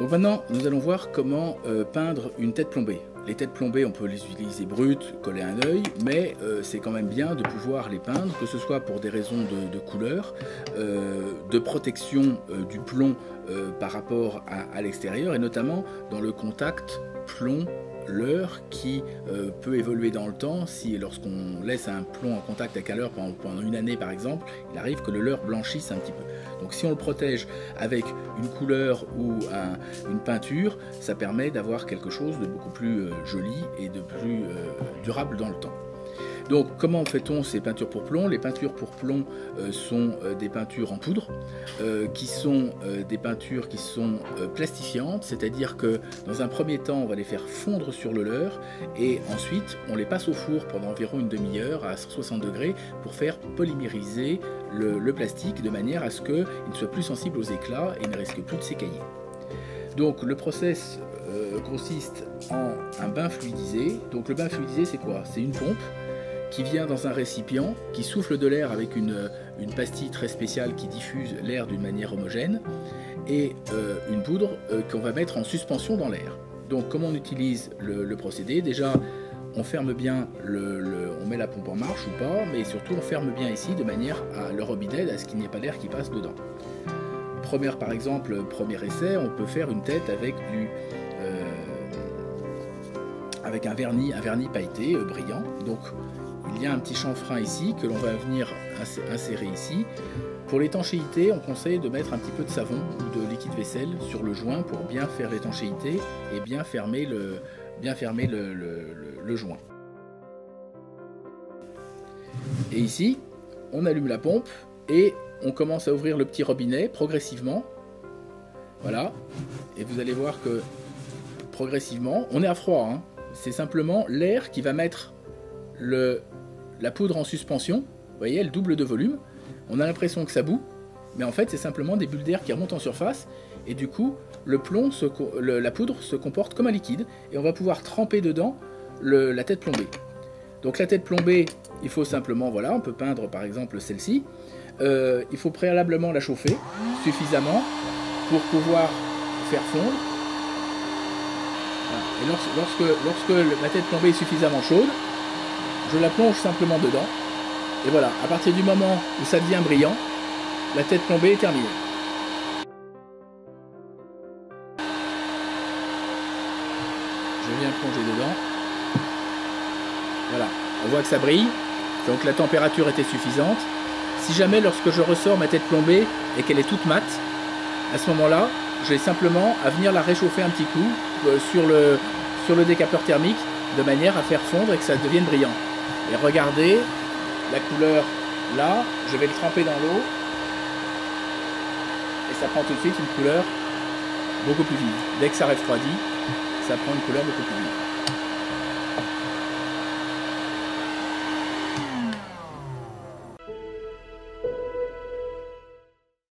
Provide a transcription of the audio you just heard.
Donc maintenant, nous allons voir comment peindre une tête plombée. Les têtes plombées, on peut les utiliser brutes, coller un œil, mais c'est quand même bien de pouvoir les peindre, que ce soit pour des raisons de couleur, de protection du plomb par rapport à l'extérieur, et notamment dans le contact plomb leurre qui peut évoluer dans le temps. Si lorsqu'on laisse un plomb en contact avec un leurre pendant une année par exemple, il arrive que le leurre blanchisse un petit peu. Donc si on le protège avec une couleur ou une peinture, ça permet d'avoir quelque chose de beaucoup plus joli et de plus durable dans le temps. Donc comment fait-on ces peintures pour plomb? Les peintures pour plomb sont des peintures en poudre, qui sont des peintures qui sont plastifiantes, c'est-à-dire que dans un premier temps on va les faire fondre sur le leurre et ensuite on les passe au four pendant environ une demi-heure à 160 degrés pour faire polymériser le plastique de manière à ce qu'il soit plus sensible aux éclats et ne risque plus de s'écailler. Donc le process consiste en un bain fluidisé. Donc le bain fluidisé c'est quoi? C'est une pompe qui vient dans un récipient, qui souffle de l'air avec une pastille très spéciale qui diffuse l'air d'une manière homogène, et une poudre qu'on va mettre en suspension dans l'air. Donc comment on utilise le procédé? Déjà, on ferme bien, on met la pompe en marche ou pas, mais surtout on ferme bien ici de manière à le robinet, à ce qu'il n'y ait pas d'air qui passe dedans. Par exemple, premier essai, on peut faire une tête avec avec un vernis pailleté brillant. Donc il y a un petit chanfrein ici que l'on va venir insérer ici. Pour l'étanchéité, on conseille de mettre un petit peu de savon ou de liquide vaisselle sur le joint pour bien faire l'étanchéité et bien fermer le joint. Et ici, on allume la pompe et on commence à ouvrir le petit robinet progressivement. Voilà. Et vous allez voir que progressivement, on est à froid, hein. C'est simplement l'air qui va mettre la poudre en suspension. Vous voyez, elle double de volume. On a l'impression que ça bout, mais en fait c'est simplement des bulles d'air qui remontent en surface et du coup la poudre se comporte comme un liquide et on va pouvoir tremper dedans la tête plombée. Donc la tête plombée, il faut simplement, voilà, on peut peindre par exemple celle-ci. Il faut préalablement la chauffer suffisamment pour pouvoir faire fondre. Voilà. Et lorsque la tête plombée est suffisamment chaude, je la plonge simplement dedans, et voilà, à partir du moment où ça devient brillant, la tête plombée est terminée. Je viens plonger dedans. Voilà, on voit que ça brille, donc la température était suffisante. Si jamais lorsque je ressors ma tête plombée et qu'elle est toute mate, à ce moment-là, j'ai simplement à venir la réchauffer un petit coup sur le décapeur thermique, de manière à faire fondre et que ça devienne brillant. Et regardez la couleur là, je vais le tremper dans l'eau et ça prend tout de suite une couleur beaucoup plus vive. Dès que ça refroidit, ça prend une couleur beaucoup plus vive.